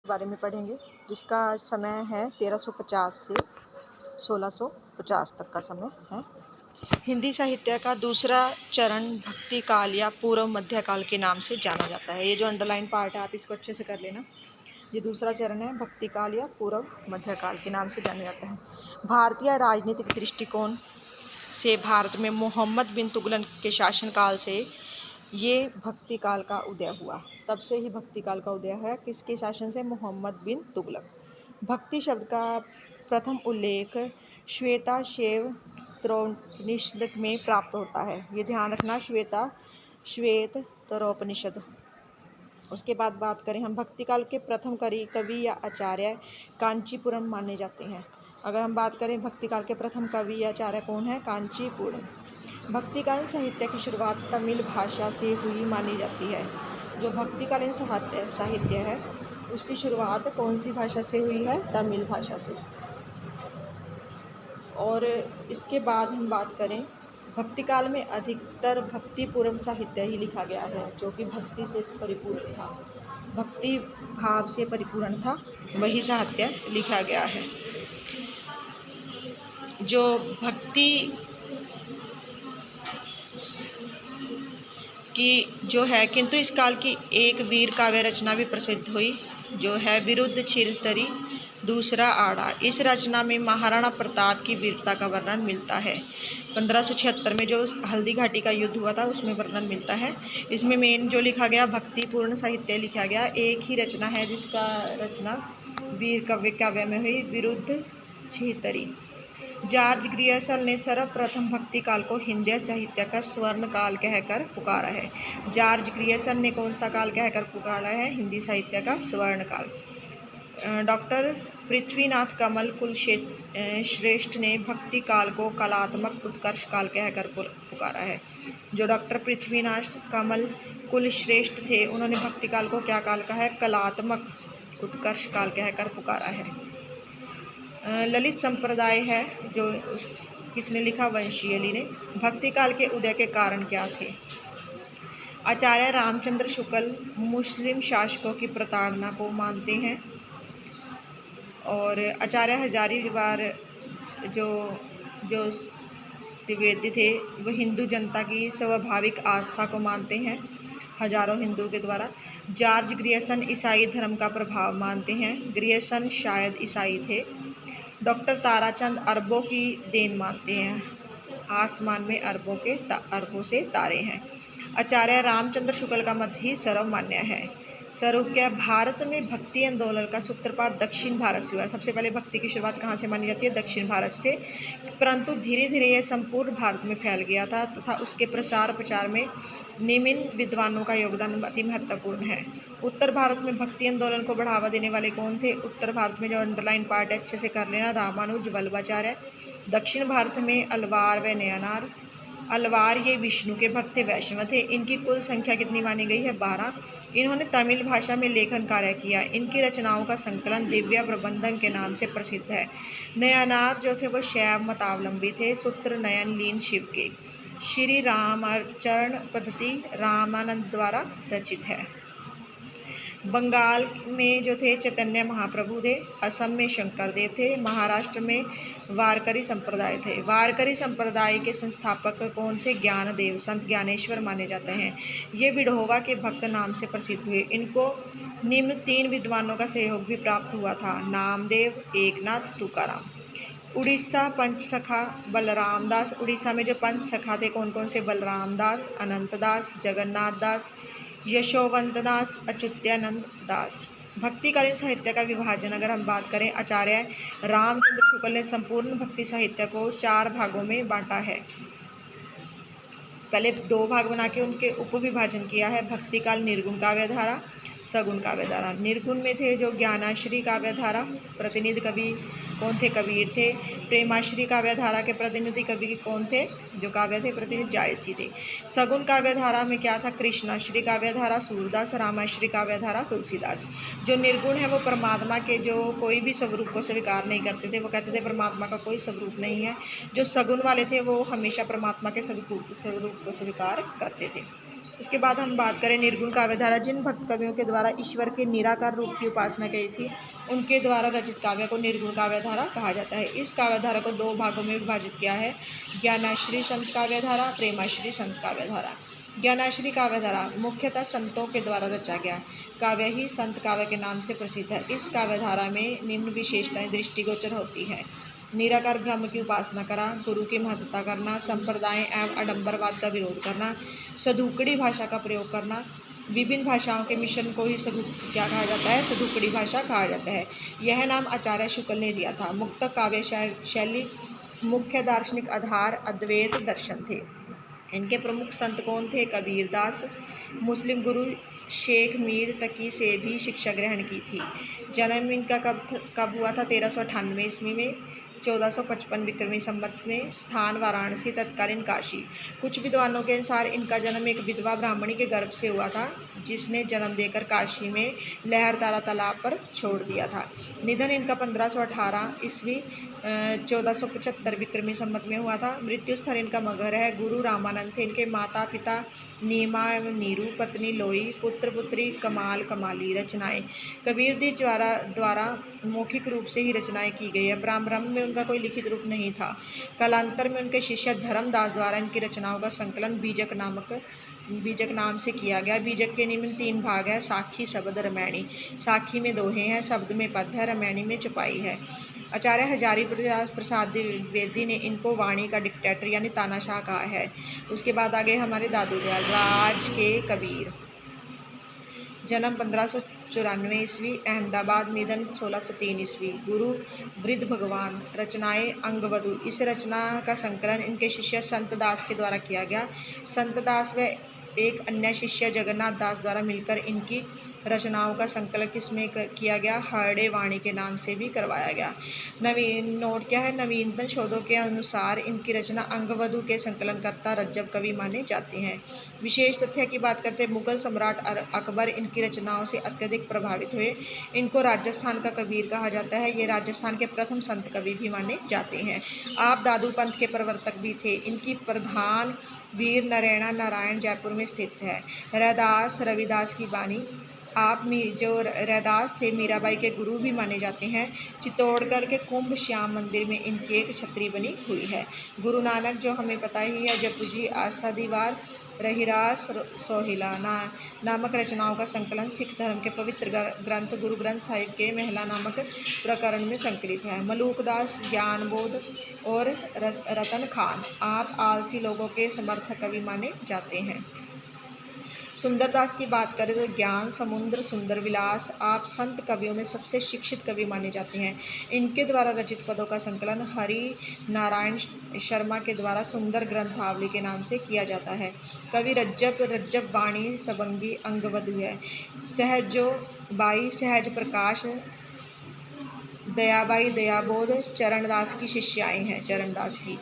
बारे में पढ़ेंगे, जिसका समय है 1350 से 1650 तक का समय है। हिंदी साहित्य का दूसरा चरण भक्ति काल या पूर्व मध्य काल के नाम से जाना जाता है। ये जो अंडरलाइन पार्ट है आप इसको अच्छे से कर लेना। ये दूसरा चरण है, भक्ति काल या पूर्व मध्य काल के नाम से जाना जाता है। भारतीय राजनीतिक दृष्टिकोण से भारत में मोहम्मद बिन तुगलक के शासनकाल से ये भक्ति काल का उदय हुआ। तब से ही भक्ति काल का उदय है। किसके शासन से? मोहम्मद बिन तुगलक। भक्ति शब्द का प्रथम उल्लेख श्वेताश्वेत तरोपनिषद में प्राप्त होता है। ये ध्यान रखना, श्वेत तरोपनिषद। उसके बाद बात करें हम, भक्ति काल के प्रथम कवि या आचार्य कांचीपुरम माने जाते हैं। अगर हम बात करें भक्ति काल के प्रथम कवि या आचार्य कौन है? कांचीपुरम। भक्तिकालीन साहित्य की शुरुआत तमिल भाषा से हुई मानी जाती है। जो भक्तिकालीन साहित्य है उसकी शुरुआत कौन सी भाषा से हुई है? तमिल भाषा से। और इसके बाद हम बात करें, भक्ति काल में अधिकतर भक्तिपूर्ण साहित्य ही लिखा गया है, जो कि भक्ति से परिपूर्ण था, भक्ति भाव से परिपूर्ण था, वही साहित्य लिखा गया है। जो भक्ति की जो है, किंतु इस काल की एक वीर काव्य रचना भी प्रसिद्ध हुई, जो है विरुद्ध चिरतरी दूसरा आड़ा। इस रचना में महाराणा प्रताप की वीरता का वर्णन मिलता है। 1576 में जो हल्दी घाटी का युद्ध हुआ था उसमें वर्णन मिलता है। इसमें मेन जो लिखा गया भक्तिपूर्ण साहित्य लिखा गया। एक ही रचना है जिसका रचना वीर काव्य में हुई, विरुद्ध छिहत्तरी। जॉर्ज ग्रियर्सन ने सर्वप्रथम भक्ति काल को हिंदी साहित्य का स्वर्ण काल कहकर पुकारा है। जॉर्ज ग्रियर्सन ने कौन सा काल कहकर पुकारा है? हिंदी साहित्य का स्वर्ण काल। डॉक्टर पृथ्वीनाथ कमल कुलश्रेष्ठ ने भक्ति काल को कलात्मक उत्कर्ष काल कहकर पुकारा है। जो डॉक्टर पृथ्वीनाथ कमल कुलश्रेष्ठ थे उन्होंने भक्ति काल को क्या काल कहा है? कलात्मक उत्कर्ष काल कहकर पुकारा है। ललित संप्रदाय है जो किसने लिखा? वंशीयली ने। भक्ति काल के उदय के कारण क्या थे? आचार्य रामचंद्र शुक्ल मुस्लिम शासकों की प्रताड़ना को मानते हैं, और आचार्य हजारीबार जो द्विवेदी थे वो हिंदू जनता की स्वाभाविक आस्था को मानते हैं, हजारों हिंदुओं के द्वारा। जॉर्ज ग्रियर्सन ईसाई धर्म का प्रभाव मानते हैं। ग्रियर्सन शायद ईसाई थे। डॉक्टर ताराचंद अरबों की देन मानते हैं, आसमान में अरबों से तारे हैं। आचार्य रामचंद्र शुक्ल का मत ही सर्वमान्य है। सर्वज्ञ भारत में भक्ति आंदोलन का सूत्रपात दक्षिण भारत से हुआ। सबसे पहले भक्ति की शुरुआत कहाँ से मानी जाती है? दक्षिण भारत से, परंतु धीरे धीरे यह संपूर्ण भारत में फैल गया था तथा उसके प्रसार प्रचार में निम्न विद्वानों का योगदान अति महत्वपूर्ण है। उत्तर भारत में भक्ति आंदोलन को बढ़ावा देने वाले कौन थे? उत्तर भारत में जो अंडरलाइन पार्ट है अच्छे से कर लेना, रामानुज वल्लभाचार्य। दक्षिण भारत में अलवार व नयनार। अलवार ये विष्णु के भक्त थे, वैष्णव थे। इनकी कुल संख्या कितनी मानी गई है? 12। इन्होंने तमिल भाषा में लेखन कार्य किया। इनकी रचनाओं का संकलन दिव्य प्रबंधन के नाम से प्रसिद्ध है। नयनार जो थे वो शैव मतावलंबी थे। सूत्र नयन लीन शिव के। श्री रामाचरण पद्धति रामानंद द्वारा रचित है। बंगाल में जो थे चैतन्य महाप्रभु थे। असम में शंकरदेव थे। महाराष्ट्र में वारकरी संप्रदाय थे। वारकरी संप्रदाय के संस्थापक कौन थे? ज्ञानदेव, संत ज्ञानेश्वर माने जाते हैं। ये विढ़ोबा के भक्त नाम से प्रसिद्ध हुए। इनको निम्न 3 विद्वानों का सहयोग भी प्राप्त हुआ था, नामदेव, एकनाथ, तुकाराम। उड़ीसा पंचसखा बलराम दास। उड़ीसा में जो पंचसखा थे कौन कौन से? बलराम दास, अनंत दास, जगन्नाथ दास, यशोवंत दास, अच्युतानंद दास। भक्तिकालीन साहित्य का विभाजन अगर हम बात करें, आचार्य रामचंद्र शुक्ल ने संपूर्ण भक्ति साहित्य को 4 भागों में बांटा है। पहले 2 भाग बना के उनके उपविभाजन किया है। भक्तिकाल निर्गुण काव्यधारा, सगुण काव्यधारा। निर्गुण में थे जो ज्ञानाश्री काव्यधारा, प्रतिनिधि कवि कौन थे? कबीर थे। प्रेमाश्री काव्यधारा के प्रतिनिधि कवि कौन थे? जो काव्य थे प्रतिनिधि जायसी थे। सगुण काव्यधारा में क्या था? कृष्णाश्री काव्यधारा सूरदास, रामाश्री काव्यधारा तुलसीदास। जो निर्गुण है वो परमात्मा के जो कोई भी स्वरूप को स्वीकार नहीं करते थे, वो कहते थे परमात्मा का कोई स्वरूप नहीं है। जो सगुण वाले थे वो हमेशा परमात्मा के स्वरूप को स्वीकार करते थे। इसके बाद हम बात करें निर्गुण काव्यधारा। जिन भक्त कवियों के द्वारा ईश्वर के निराकार रूप की उपासना की थी उनके द्वारा रचित काव्य को निर्गुण काव्यधारा कहा जाता है। इस काव्यधारा को दो भागों में विभाजित किया है, ज्ञानाश्री संत काव्यधारा, प्रेमाश्री संत काव्यधारा। ज्ञानाश्री काव्यधारा मुख्यतः संतों के द्वारा रचा गया काव्य ही संत काव्य के नाम से प्रसिद्ध है। इस काव्यधारा में निम्न विशेषताएं दृष्टिगोचर होती है: निराकार ब्रह्म की उपासना करा, गुरु की महत्ता करना, संप्रदाय एवं आडंबरवाद का विरोध करना, सधुकड़ी भाषा का प्रयोग करना। विभिन्न भाषाओं के मिश्रण को ही क्या कहा जाता है? सधुकड़ी भाषा कहा जाता है। यह नाम आचार्य शुक्ल ने दिया था। मुक्त काव्य शैली मुख्य दार्शनिक आधार अद्वैत दर्शन थे। इनके प्रमुख संत कौन थे? कबीरदास। मुस्लिम गुरु शेख मीर तकी से भी शिक्षा ग्रहण की थी। जन्म इनका कब हुआ था? 1398 ईस्वी में, 1455 विक्रमी संवत में। स्थान वाराणसी, तत्कालीन काशी। कुछ विद्वानों के अनुसार इनका जन्म एक विधवा ब्राह्मणी के गर्भ से हुआ था, जिसने जन्म देकर काशी में लहरतारा तालाब पर छोड़ दिया था। निधन इनका 1518 ईस्वी 1475 विक्रमी संवत में हुआ था। मृत्यु स्थल इनका मगहर है। गुरु रामानंद थे इनके। माता पिता नीमा एवं नीरू, पत्नी लोई, पुत्र पुत्री कमाल कमाली। रचनाएं कबीर द्वारा मौखिक रूप से ही रचनाएं की गई है। प्रारंभ में उनका कोई लिखित रूप नहीं था। कालांतर में उनके शिष्य धर्मदास द्वारा इनकी रचनाओं का संकलन बीजक नाम से किया गया। बीजक के निम्न 3 भाग है: साखी, शब्द, रामायणी। साखी में दोहे हैं, शब्द में पद है, रामायणी में चौपाई है। आचार्य हजारी प्रसाद द्विवेदी ने इनको वाणी का डिक्टेटर यानी तानाशाह कहा है। उसके बाद आगे हमारे दादू दयाल राज के कबीर। जन्म 1594 ईस्वी, अहमदाबाद। निधन 1603 ईस्वी। गुरु वृद्ध भगवान। रचनाएं अंगवधु। इस रचना का संकलन इनके शिष्य संत दास के द्वारा किया गया। संत दास व एक अन्य शिष्य जगन्नाथ दास द्वारा मिलकर इनकी रचनाओं का संकलन किसमें किया गया? हरड़े वाणी के नाम से भी करवाया गया। नवीन नोट क्या है? नवीनतम शोधों के अनुसार इनकी रचना अंगवधु के संकलनकर्ता रज्जब कवि माने जाते हैं। विशेष तथ्य की बात करते हैं, मुगल सम्राट अकबर इनकी रचनाओं से अत्यधिक प्रभावित हुए। इनको राजस्थान का कबीर कहा जाता है। ये राजस्थान के प्रथम संत कवि भी माने जाते हैं। आप दादू पंथ के प्रवर्तक भी थे। इनकी प्रधान वीर नरैना नारायण जयपुर में स्थित है। रविदास की बानी। आप जो रैदास थे मीराबाई के गुरु भी माने जाते हैं। चित्तौड़गढ़ के कुंभ श्याम मंदिर में इनकी एक छतरी बनी हुई है। गुरु नानक जो हमें पता ही है, जपुजी, आशा दीवार, रहीरास, सोहिला नामक रचनाओं का संकलन सिख धर्म के पवित्र ग्रंथ गुरु ग्रंथ साहिब के महिला नामक प्रकरण में संकलित है। मलूकदास, ज्ञानबोध और रतन खान आप आलसी लोगों के समर्थक कवि माने जाते हैं। सुंदरदास की बात करें तो ज्ञान समुद्र, सुंदर विलास आप संत कवियों में सबसे शिक्षित कवि माने जाते हैं। इनके द्वारा रचित पदों का संकलन हरि नारायण शर्मा के द्वारा सुंदर ग्रंथावली के नाम से किया जाता है। कवि रज्जब वाणी सबंगी अंगवधु है। सहजो बाई सहज प्रकाश, दयाबाई दयाबोध चरणदास की शिष्याएं हैं। चरणदास की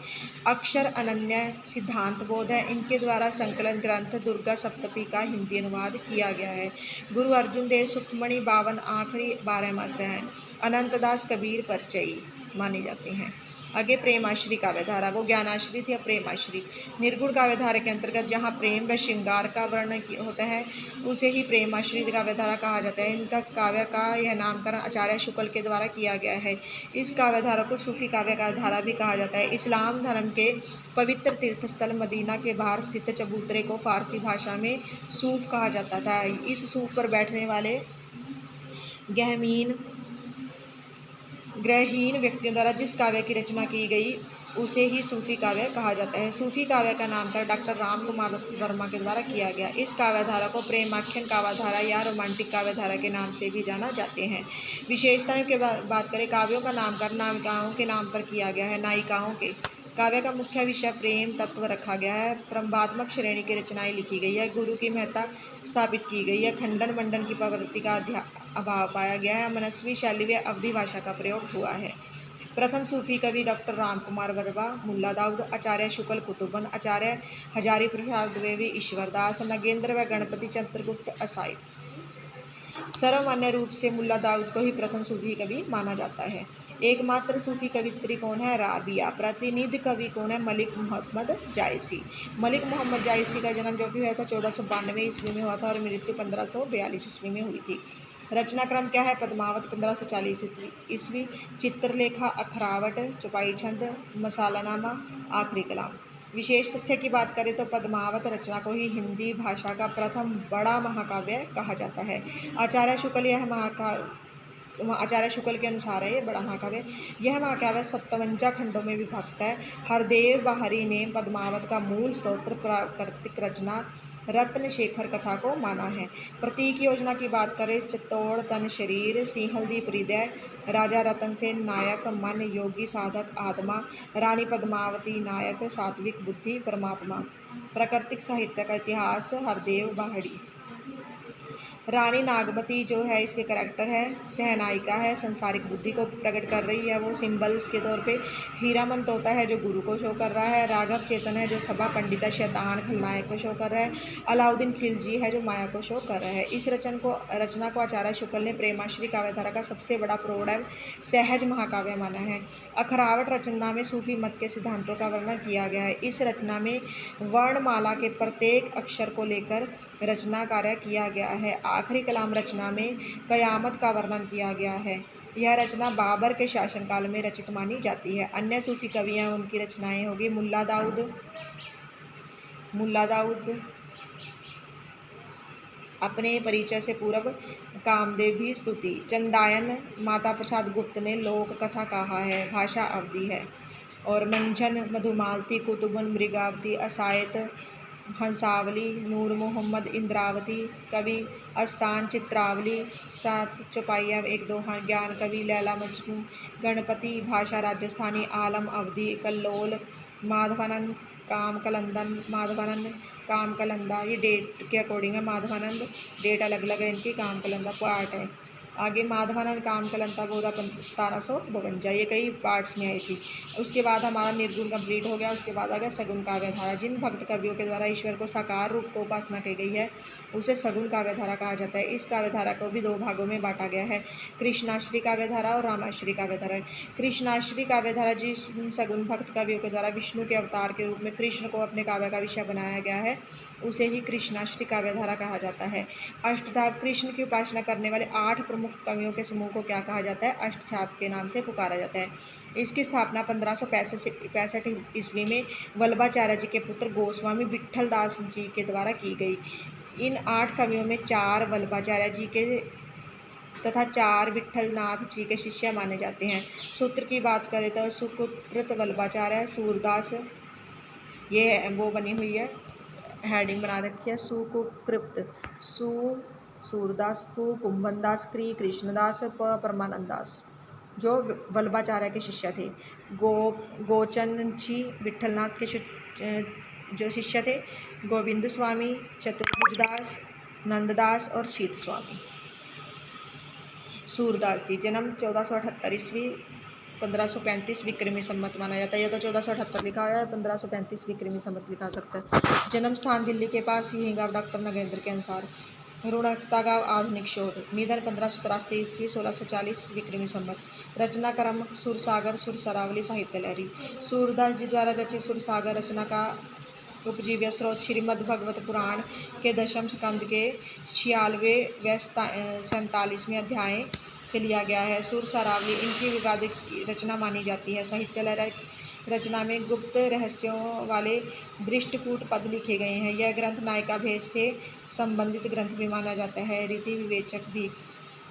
अक्षर अनन्य सिद्धांत बोध है। इनके द्वारा संकलन ग्रंथ दुर्गा सप्तपी का हिंदी अनुवाद किया गया है। गुरु अर्जुन देव सुखमणि 52 आखिरी 12 मास हैं। अनंतदास कबीर परिचयी माने जाते हैं। आगे प्रेमाश्री काव्यधारा, वो ज्ञानाश्री थी, प्रेमाश्री। निर्गुण काव्यधारा के अंतर्गत जहाँ प्रेम व श्रृंगार का वर्णन होता है उसे ही प्रेमाश्री काव्यधारा कहा जाता है। इनका काव्य का यह नामकरण आचार्य शुक्ल के द्वारा किया गया है। इस काव्यधारा को सूफी काव्यधारा भी कहा जाता है। इस्लाम धर्म के पवित्र तीर्थस्थल मदीना के बाहर स्थित चबूतरे को फारसी भाषा में सूफ कहा जाता था। इस सूफ पर बैठने वाले ग्रहहीन व्यक्तियों द्वारा जिस काव्य की रचना की गई उसे ही सूफी काव्य कहा जाता है। सूफी काव्य का नामकरण डॉक्टर राम कुमार वर्मा के द्वारा किया गया। इस काव्यधारा को प्रेमाख्यान काव्यधारा या रोमांटिक काव्यधारा के नाम से भी जाना जाते हैं। विशेषताओं की बात करें, काव्यों का नामकरण नायिकाओं के नाम पर किया गया है। नायिकाओं के काव्य का मुख्य विषय प्रेम तत्व रखा गया है। प्रबंधात्मक श्रेणी की रचनाएं लिखी गई है। गुरु की महत्ता स्थापित की गई है। खंडन मंडन की प्रवृत्ति का अभाव पाया गया है। मनस्वी शैली व अवधि भाषा का प्रयोग हुआ है। प्रथम सूफी कवि डॉक्टर राम कुमार वर्मा, मुल्ला दाऊद, आचार्य शुक्ल कुतुबन, आचार्य हजारी प्रसाद द्विवेदी, ईश्वरदास, नगेंद्र व गणपति चंद्रगुप्त असाई। सर्वमान्य रूप से मुल्ला दाऊद को ही प्रथम सूफी कवि माना जाता है। एकमात्र सूफी कवित्री कौन है? राबिया। प्रतिनिधि कवि कौन है? मलिक मोहम्मद जायसी। मलिक मोहम्मद जायसी का जन्म जो कि हुआ था 1492 ईस्वी में हुआ था और मृत्यु 1542 ईस्वी में हुई थी। रचना क्रम क्या है? पद्मावत 1540 ईस्वी, चित्रलेखा, अखरावट, चौपाई छंद, मसालानामा, आखिरी कलाम। विशेष तथ्य की बात करें तो पद्मावत रचना को ही हिंदी भाषा का प्रथम बड़ा महाकाव्य कहा जाता है। आचार्य शुक्ल के अनुसार है ये बड़ा महाकाव्य। यह महाकाव्य 57 खंडों में विभक्त है। हरदेव बाहरी ने पद्मावत का मूल स्तोत्र प्राकृतिक रचना रत्न शेखर कथा को माना है। प्रतीक योजना की बात करें, चित्तौड़ तन शरीर, सिंहलदीप हृदय, राजा रतन सेन नायक मन, योगी साधक आत्मा, रानी पद्मावती नायक सात्विक बुद्धि परमात्मा। प्राकृतिक साहित्य का इतिहास, हरदेव बाहरी। रानी नागमती जो है इसके करैक्टर है, सहनायिका है, संसारिक बुद्धि को प्रकट कर रही है वो सिंबल्स के तौर पे। हीरामन तोता है जो गुरु को शो कर रहा है। राघव चेतन है जो सभा पंडिता शैतान खलनायक को शो कर रहा है। अलाउद्दीन खिलजी है जो माया को शो कर रहा है। इस रचना को आचार्य शुक्ल ने प्रेमाश्री काव्यधारा का सबसे बड़ा प्रौढ़ सहज महाकाव्य माना है। अखरावट रचना में सूफी मत के सिद्धांतों का वर्णन किया गया है। इस रचना में वर्णमाला के प्रत्येक अक्षर को लेकर रचना कार्य किया गया है। आखिरी कलाम रचना में कयामत का वर्णन किया गया है। यह रचना बाबर के शासनकाल में रचित मानी जाती है। अन्य सूफी कवियाँ उनकी रचनाएं होगी मुल्ला दाऊद अपने परिचय से पूर्व, कामदेव भी स्तुति, चंदायन माता प्रसाद गुप्त ने लोक कथा कहा है, भाषा अवधि है। और मंझन, मधुमालती, कुतुबन, मृगावती, असायत, हंसावली, नूर मोहम्मद, इंद्रावती, कवि असान, चित्रावली, 7 चौपाइयाँ 1 दोहा, ज्ञान कवि, लैला मजनू, गणपति, भाषा राजस्थानी, आलम अवधि, कल्लोल, माधवानंद, काम कलंदा। ये डेट के अकॉर्डिंग है, माधवानंद डेट अलग अलग है इनकी, काम कलंदा पार्ट है। आगे माधवानंद काम कलंता बोधा 1752, ये कई पार्ट्स में आई थी। उसके बाद हमारा निर्गुण कंप्लीट हो गया। उसके बाद आ गया सगुन काव्यधारा। जिन भक्त कवियों के द्वारा ईश्वर को साकार रूप को उपासना की गई है उसे सगुन काव्यधारा कहा जाता है। इस काव्यधारा को भी 2 भागों में बांटा गया है, कृष्णाश्री काव्यधारा और रामाश्री काव्यधारा। कृष्णाश्री काव्यधारा जिस सगुन भक्त कवियों के द्वारा विष्णु के अवतार के रूप में कृष्ण को अपने काव्य का विषय बनाया गया है उसे ही कृष्णाश्री काव्यधारा कहा जाता है। अष्टधाप, कृष्ण की उपासना करने वाले 8 प्रमुख कवियों के समूह को क्या कहा जाता है? अष्टछाप के नाम से पुकारा जाता है। इसकी स्थापना 1565 ईस्वी में वल्लभाचार्य जी के पुत्र गोस्वामी विट्ठल दास जी के द्वारा की गई। इन 8 कवियों में 4 वल्लभाचार्य जी के तथा 4 विट्ठलनाथ जी के शिष्य माने जाते हैं। सूत्र की बात करें तो सुकृत वल्लभाचार्य, सूरदास, ये वो बनी हुई है, हेडिंग बना रखी है, सुकुकृत, सूरदास, कुंभनदास, कृष्णदास, परमानंद दास जो वल्लभाचार्य के शिष्य थे। गोचनछी विट्ठलनाथ के जो शिष्य थे, गोविंद स्वामी, चतुर्भुज दास, नंददास और शीत स्वामी। सूरदास जी जन्म 1478 ईस्वी, 1535 विक्रमी संमत माना जाता है। यह तो 1478 लिखा हुआ है, 1535 विक्रमी संमत लिखा सकता है। जन्म स्थान दिल्ली के पास ही गाँव डॉक्टर नगेंद्र के अनुसार। रुणकता गाँव आधुनिक शोध। निधन 1583 ईस्वी, 1640 विक्रमी संमत। रचना क्रम सुरसागर, सुरसरावली, साहित्य लहरी। सूरदास जी द्वारा रचित सुरसागर रचना का उपजीव्य स्रोत श्रीमद् भगवत पुराण के 10वें स्कंद के 46वें व 47वें अध्याय से लिया गया है। सुरसरावली इनकी विवादित रचना मानी जाती है। साहित्य लहरी रचना में गुप्त रहस्यों वाले दृष्टिकूट पद लिखे गए हैं। यह ग्रंथ नायिका भेद से संबंधित ग्रंथ भी माना जाता है। रीति विवेचक भी।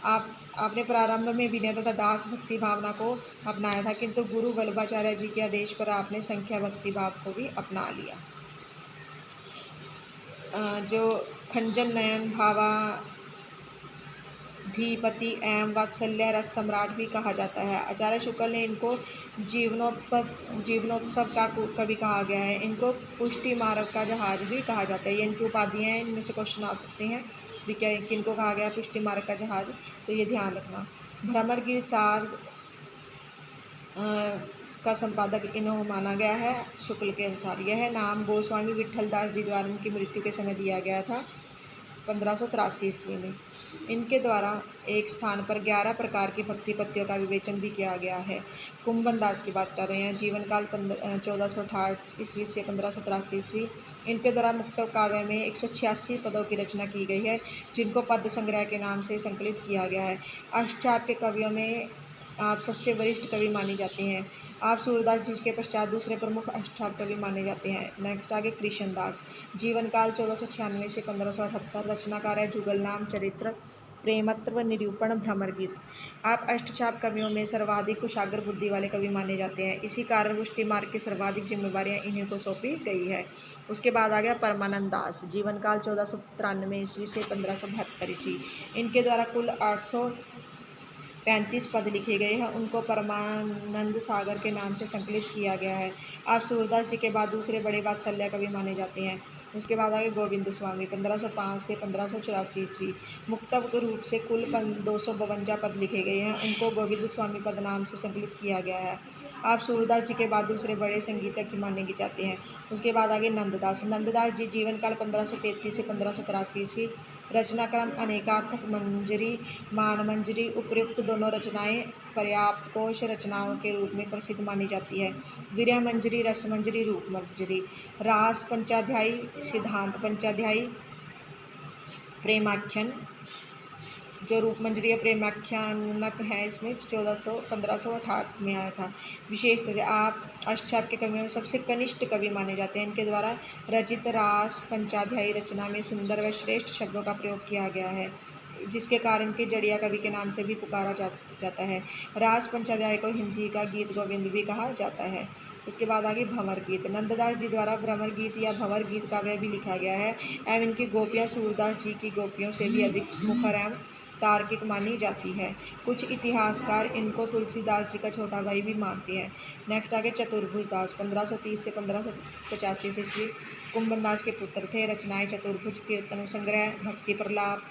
आपने प्रारंभ में विनय तथा दास भक्ति भावना को अपनाया था, किंतु गुरु वल्लभाचार्य जी के आदेश पर आपने संख्या भक्ति भाव को भी अपना लिया। जो खंजन नयन भावाधिपति एवं वात्सल्य रस सम्राट भी कहा जाता है। आचार्य शुक्ल ने इनको जीवनोत्सव का कवि कहा गया है। इनको पुष्टि मार्ग का जहाज भी कहा जाता है। ये इनकी उपाधियाँ हैं, इनमें से क्वेश्चन आ सकते हैं भी क्या किनको कहा गया पुष्टि मार्ग का जहाज, तो ये ध्यान रखना। भ्रमर की 4 का संपादक इन्हों माना गया है शुक्ल के अनुसार। यह नाम गोस्वामी विट्ठल दास जी द्वारा उनकी मृत्यु के समय दिया गया था 1583 ईस्वी में। इनके द्वारा एक स्थान पर 11 प्रकार की भक्ति पद्यों का विवेचन भी किया गया है। कुंभन दास की बात कर रहे हैं, जीवन काल 1468 ईस्वी से 1583 ईस्वी। इनके द्वारा मुक्तक काव्य में 186 पदों की रचना की गई है, जिनको पद्य संग्रह के नाम से संकलित किया गया है। अष्टचाप के कवियों में आप सबसे वरिष्ठ कवि माने जाते हैं। आप सूरदास जी के पश्चात दूसरे प्रमुख अष्टचाप कवि माने जाते हैं। नेक्स्ट आगे कृष्ण दास, जीवन काल 1496 से 1578, रचनाकार है जुगल नाम, चरित्र, प्रेमत्व, निरूपण, भ्रमर गीत। आप अष्टचाप कवियों में सर्वाधिक कुशाग्र बुद्धि वाले कवि माने जाते हैं। इसी कारण पुष्टि मार्ग की सर्वाधिक जिम्मेवारियां इन्हीं को सौंपी गई है। उसके बाद आ गया परमानंद दास, जीवन काल 1493 ईस्वी से 1572 ईस्वी। इनके द्वारा कुल 835 पद लिखे गए हैं। उनको परमानंद सागर के नाम से संकलित किया गया है। आप सूरदास जी के बाद दूसरे बड़े वात्सल्य कवि माने जाते हैं। उसके बाद आगे गोविंद स्वामी 1505 से 1584 ईस्वी। मुक्तक रूप से कुल 252 पद लिखे गए हैं। उनको गोविंद स्वामी पद नाम से संकलित किया गया है। आप सूरदास जी के बाद दूसरे बड़े संगीतज्ञ माने जाते हैं। उसके बाद आगे नंददास, नंददास जी जीवन काल 1533 से 1583 ईस्वी। रचनाक्रम अनेकार्थक मंजरी, मानमंजरी, उपयुक्त दोनों रचनाएं पर्याप्त कोश रचनाओं के रूप में प्रसिद्ध मानी जाती है। विरह मंजरी, रस मंजरी, रूप मंजरी, रास पंचाध्यायी, सिद्धांत पंचाध्यायी, प्रेमाख्यान, जो रूप मंजरी या प्रेमाख्यानक है इसमें 1568 में आया था। विशेषतः आप अष्टचाप के कवियों में सबसे कनिष्ठ कवि माने जाते हैं। इनके द्वारा रचित रास पंचाध्यायी रचना में सुंदर व श्रेष्ठ शब्दों का प्रयोग किया गया है, जिसके कारण के जड़िया कवि के नाम से भी पुकारा जाता है। रास पंचाध्याय को हिंदी का गीत गोविंद भी कहा जाता है। उसके बाद आगे भंवर गीत, नंददास जी द्वारा भ्रमर गीत या भंवर गीत काव्य भी लिखा गया है एवं इनकी गोपियाँ सूरदास जी की गोपियों से भी अधिक मुखर एवं तार्किक मानी जाती है। कुछ इतिहासकार इनको तुलसीदास जी का छोटा भाई भी मानते हैं। नेक्स्ट आगे चतुर्भुज दास 1530 से 1585 ईस्वी। कुंभन दास के पुत्र थे। रचनाएं चतुर्भुज, कीर्तन संग्रह, भक्ति प्रलाप,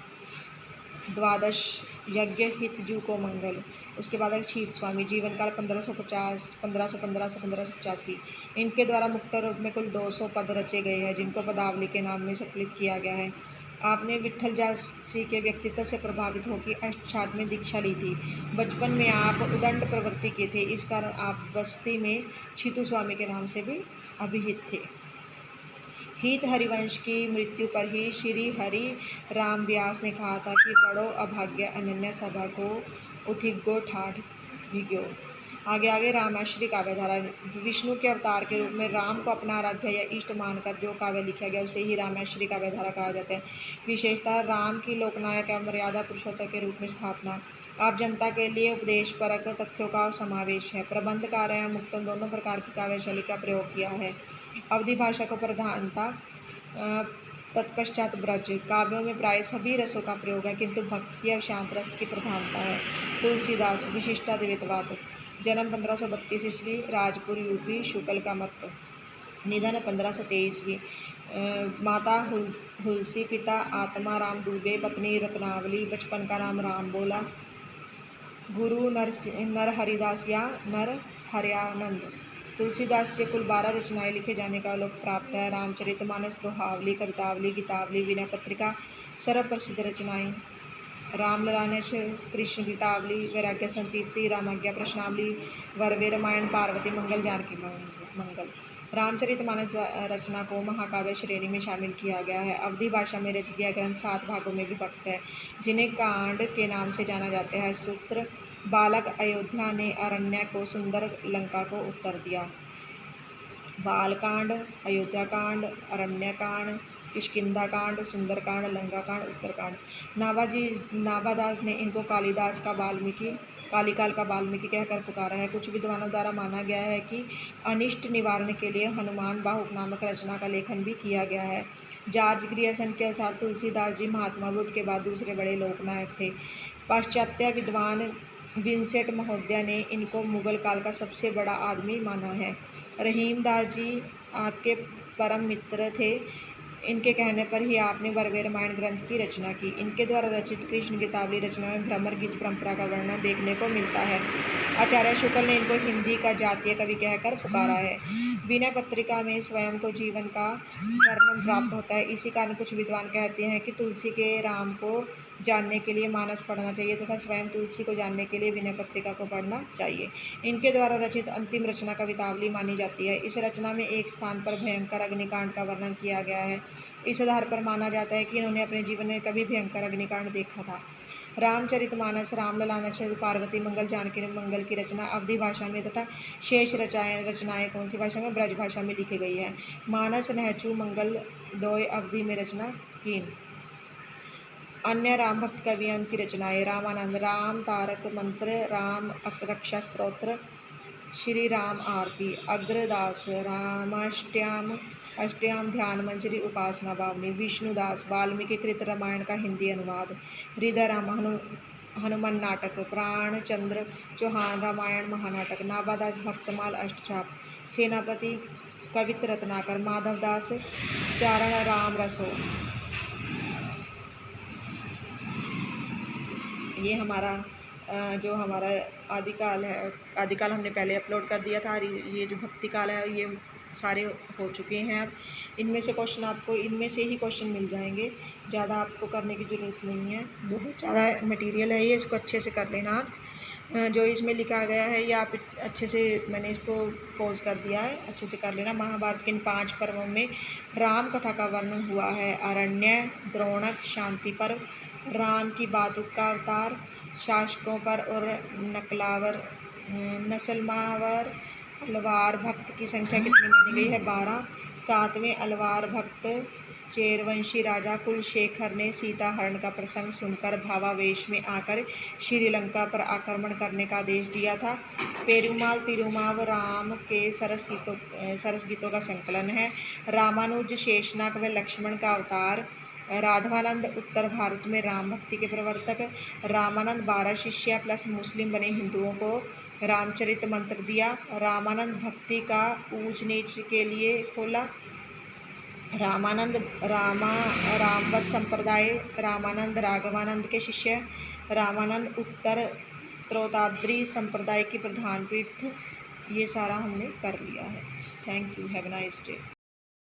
द्वादश यज्ञ, हितजू को मंगल। उसके बाद क्षीत स्वामी, जीवन काल 1515 से 1585। इनके द्वारा मुक्त रूप में कुल 200 पद रचे गए हैं, जिनको पदावली के नाम में संकलित किया गया है। आपने विट्ठल दास जी के व्यक्तित्व से प्रभावित होकर अष्टचाप में दीक्षा ली थी। बचपन में आप उदंड प्रवृत्ति के थे, इस कारण आप बस्ती में छीतू स्वामी के नाम से भी अभिहित थे। हित हरिवंश की मृत्यु पर ही श्री हरि राम व्यास ने कहा था कि बड़ो अभाग्य अनन्य सभा को उठिगो ठाठ भिग्यो। आगे रामाश्री काव्यधारा, विष्णु के अवतार के रूप में राम को अपना आराध्य या इष्ट मानकर जो काव्य लिखा गया उसे ही रामाश्री काव्यधारा कहा जाता है। विशेषता राम की लोकनायक एवं मर्यादा पुरुषोत्तम के रूप में स्थापना। आप जनता के लिए उपदेश परक तथ्यों का समावेश है। प्रबंध कार्य एवं मुक्तम दोनों प्रकार की काव्यशैली का प्रयोग किया है। अवधि भाषा को प्रधानता, तत्पश्चात ब्रज काव्यों में प्राय सभी रसों का प्रयोग है, किंतु भक्ति और शांत रस की प्रधानता है। तुलसीदास, विशिष्टाद्वैतवाद, जन्म 1532 ईस्वी, राजपुर यूपी, शुक्ल का मत, निधन 1523 ईस्वी। माता हुलसी, पिता आत्मा राम दुबे, पत्नी रत्नावली, बचपन का नाम राम बोला, गुरु नर हरिदास या नर हरियानंद। तुलसीदास से कुल 12 रचनाएं लिखे जाने का लोक प्राप्त है। रामचरितमानस, दोहावली, कवितावली, गीतावली, विनय पत्रिका सर्व प्रसिद्ध रचनाएं। रामललानच, कृष्ण गीतावली, वैराग्य संतीप्ति, रामाज्ञा प्रश्नावली, वरवे रामायण, पार्वती मंगल, जानकी मंगल। रामचरितमानस रचना को महाकाव्य श्रेणी में शामिल किया गया है। अवधि भाषा में रचित यह ग्रंथ 7 भागों में विभक्त है, जिन्हें कांड के नाम से जाना जाता है। सूत्र बालक अयोध्या ने अरण्य को, सुंदर लंका को उत्तर दिया। बालकांड, अयोध्याकांड, अरण्यकांड, किष्किंधाकांड, सुंदरकांड, लंकाकांड, उत्तरकांड। नाभादास ने इनको कालिकाल का वाल्मीकि कहकर पुकारा है। कुछ विद्वानों द्वारा माना गया है कि अनिष्ट निवारण के लिए हनुमान बाहुक नामक रचना का लेखन भी किया गया है। जॉर्ज ग्रियर्सन के अनुसार तुलसीदास जी महात्मा बुद्ध के बाद दूसरे बड़े लोकनायक थे। पाश्चात्य विद्वान विंसेंट महोदय ने इनको मुगल काल का सबसे बड़ा आदमी माना है। रहीमदास जी आपके परम मित्र थे। इनके कहने पर ही आपने वरवे रामायण ग्रंथ की रचना की। इनके द्वारा रचित कृष्ण गीतावली रचना में भ्रमर गीत परंपरा का वर्णन देखने को मिलता है। आचार्य शुक्ल ने इनको हिंदी का जातीय कवि कहकर पुकारा है। विनय पत्रिका में स्वयं को जीवन का वर्णन प्राप्त होता है। इसी कारण कुछ विद्वान कहते हैं कि तुलसी के राम को जानने के लिए मानस पढ़ना चाहिए तथा स्वयं तुलसी को जानने के लिए विनय पत्रिका को पढ़ना चाहिए। इनके द्वारा रचित अंतिम रचना कवितावली मानी जाती है। इस रचना में एक स्थान पर भयंकर अग्निकांड का वर्णन किया गया है। इस आधार पर माना जाता है कि इन्होंने अपने जीवन में कभी भयंकर अग्निकांड देखा था। रामचरितमानस, रामलला, नचर, पार्वती मंगल, जानकी मंगल की रचना अवधी भाषा में तथा शेष रचनाएं कौन सी भाषा में? ब्रज भाषा में लिखी गई है। मानस, नहचु, मंगल दोय अवधी में रचना कीन। अन्य राम भक्त कवियों की रचनाएं: रामानंद, राम तारक मंत्र, राम रक्षा स्तोत्र, श्री राम आरती, अग्रदास, अष्टयाम ध्यान मंजरी उपासना बावनी, विष्णुदास, वाल्मीकि कृत रामायण का हिंदी अनुवाद, हृदय राम हनुमान नाटक, प्राणचंद्र चौहान रामायण महानाटक, नाभादास भक्तमाल अष्टछाप, सेनापति कवित रत्नाकर, माधवदास चारण राम रसो। ये हमारा जो हमारा आदिकाल है, आदिकाल हमने पहले अपलोड कर दिया था। ये जो भक्ति काल है ये सारे हो चुके हैं। अब इनमें से क्वेश्चन आपको इनमें से ही क्वेश्चन मिल जाएंगे, ज़्यादा आपको करने की ज़रूरत नहीं है। बहुत ज़्यादा मटेरियल है ये, इसको अच्छे से कर लेना। जो इसमें लिखा गया है ये आप अच्छे से, मैंने इसको पॉज कर दिया है, अच्छे से कर लेना। महाभारत के इन 5 पर्वों में राम कथा का वर्णन हुआ है। अरण्य, द्रोणक, शांति पर्व, राम की बातुक का अवतार, शासकों पर और नकलावर, नसलमावर, अलवार भक्त की संख्या कितनी मानी गई है? 12। 7वें अलवार भक्त चेरवंशी राजा कुलशेखर ने सीता हरण का प्रसंग सुनकर भावावेश में आकर श्रीलंका पर आक्रमण करने का आदेश दिया था। पेरुमाल तिरुमाव राम के सरस गीतों का संकलन है। रामानुज शेषनाग व लक्ष्मण का अवतार। राघवानंद उत्तर भारत में राम भक्ति के प्रवर्तक। रामानंद 12 शिष्य प्लस मुस्लिम बने हिंदुओं को रामचरित मंत्र दिया। रामानंद भक्ति का ऊंच नीच के लिए खोला। रामानंद रामवत संप्रदाय। रामानंद राघवानंद के शिष्य। रामानंद उत्तर त्रोताद्री संप्रदाय की प्रधान पीठ। ये सारा हमने कर लिया है। Thank you, have a nice day.